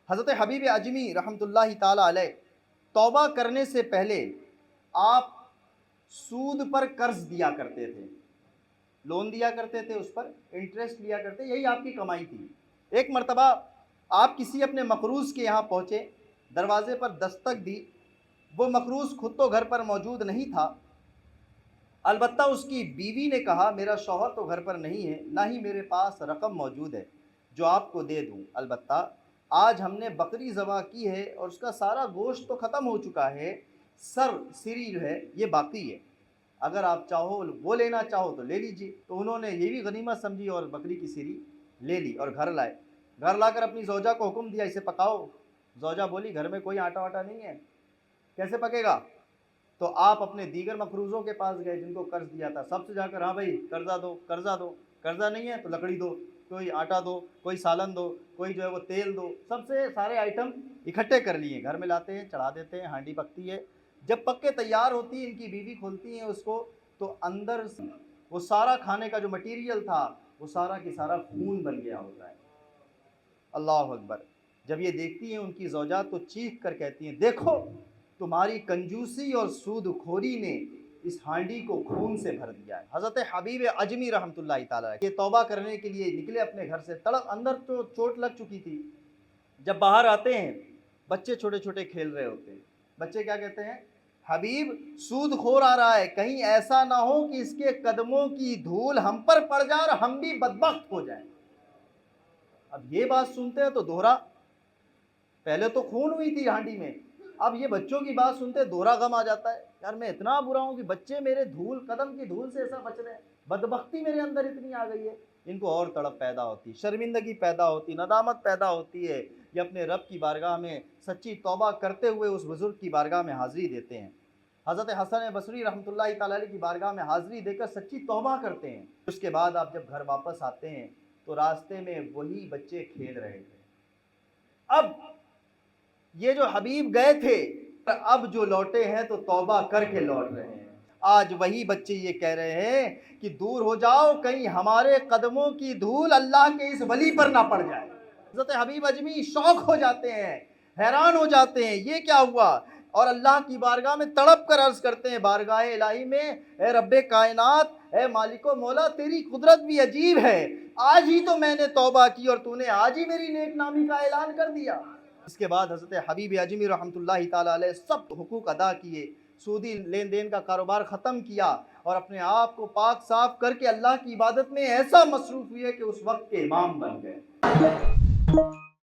حضرت حبیب اجمی رحمۃ اللہ تعالیٰ علیہ توبہ کرنے سے پہلے آپ سود پر قرض دیا کرتے تھے، لون دیا کرتے تھے، اس پر انٹرسٹ لیا کرتے، یہی آپ کی کمائی تھی۔ ایک مرتبہ آپ کسی اپنے مقروض کے یہاں پہنچے، دروازے پر دستک دی، وہ مقروض خود تو گھر پر موجود نہیں تھا، البتہ اس کی بیوی نے کہا میرا شوہر تو گھر پر نہیں ہے، نہ ہی میرے پاس رقم موجود ہے جو آپ کو دے دوں، البتہ آج ہم نے بکری ذبح کی ہے اور اس کا سارا گوشت تو ختم ہو چکا ہے، سری جو ہے یہ باقی ہے، اگر آپ چاہو وہ لینا چاہو تو لے لیجیے۔ تو انہوں نے یہ بھی غنیمت سمجھی اور بکری کی سری لے لی اور گھر لائے۔ گھر لا کر اپنی زوجہ کو حکم دیا اسے پکاؤ۔ زوجہ بولی گھر میں کوئی آٹا واٹا نہیں ہے، کیسے پکے گا؟ تو آپ اپنے دیگر مقروضوں کے پاس گئے جن کو قرض دیا تھا، سب سے جا کر ہاں بھائی قرضہ دو، قرضہ دو، قرضہ نہیں ہے تو لکڑی دو، کوئی آٹا دو، کوئی سالن دو، کوئی جو ہے وہ تیل دو، سب سے سارے آئٹم اکٹھے کر لیے، گھر میں لاتے ہیں، چڑھا دیتے ہیں، ہانڈی پکتی ہے۔ جب پک کے تیار ہوتی ہے، ان کی بیوی کھولتی ہیں اس کو، تو اندر وہ سارا کھانے کا جو مٹیریل تھا وہ سارا کی سارا خون بن گیا ہوتا ہے۔ اللہ اکبر۔ جب یہ دیکھتی ہیں ان کی زوجہ تو چیخ کر کہتی ہیں دیکھو تمہاری کنجوسی اور سود کھوری نے اس ہانڈی کو خون سے بھر دیا ہے۔ حضرت حبیب اجمی رحمۃ اللہ تعالیٰ یہ توبہ کرنے کے لیے نکلے اپنے گھر سے، تڑپ اندر تو چوٹ لگ چکی تھی، جب باہر آتے ہیں بچے چھوٹے چھوٹے کھیل رہے ہوتے ہیں، بچے کیا کہتے ہیں؟ حبیب سود خور آ رہا ہے، کہیں ایسا نہ ہو کہ اس کے قدموں کی دھول ہم پر پڑ جائے اور ہم بھی بدبخت ہو جائیں۔ اب یہ بات سنتے ہیں تو دوہرا، پہلے تو خون ہوئی تھی ہانڈی میں، اب یہ بچوں کی بات سنتے دوہرا غم آ جاتا ہے، یار میں اتنا برا ہوں کہ بچے میرے دھول قدم کی دھول سے ایسا بچ رہے ہیں، بدبختی میرے اندر اتنی آ گئی ہے۔ ان کو اور تڑپ پیدا ہوتی، شرمندگی پیدا ہوتی، ندامت پیدا ہوتی ہے، یہ اپنے رب کی بارگاہ میں سچی توبہ کرتے ہوئے اس بزرگ کی بارگاہ میں حاضری دیتے ہیں۔ حضرت حسن بصری رحمۃ اللہ تعالیٰ علیہ کی بارگاہ میں حاضری دے کر سچی توبہ کرتے ہیں۔ اس کے بعد آپ جب گھر واپس آتے ہیں تو راستے میں وہی بچے کھیل رہے تھے۔ اب یہ جو حبیب گئے تھے اب جو لوٹے ہیں تو توبہ کر کے لوٹ رہے ہیں۔ آج وہی بچے یہ کہہ رہے ہیں کہ دور ہو جاؤ کہیں ہمارے قدموں کی دھول اللہ کے اس ولی پر نہ پڑ جائے۔ حضرت حبیب اجمی شوق ہو جاتے ہیں، حیران ہو جاتے ہیں یہ کیا ہوا، اور اللہ کی بارگاہ میں تڑپ کر عرض کرتے ہیں بارگاہ الہی میں اے رب کائنات، اے مالک و مولا تیری قدرت بھی عجیب ہے، آج ہی تو میں نے توبہ کی اور تو نے آج ہی میری نیک نامی کا اعلان کر دیا۔ اس کے بعد حضرت حبیب اجمی رحمۃ اللہ تعالیٰ علیہ سب حقوق ادا کیے، سودی لین دین کا کاروبار ختم کیا اور اپنے آپ کو پاک صاف کر کے اللہ کی عبادت میں ایسا مصروف ہوئے کہ اس وقت کے امام بن گئے۔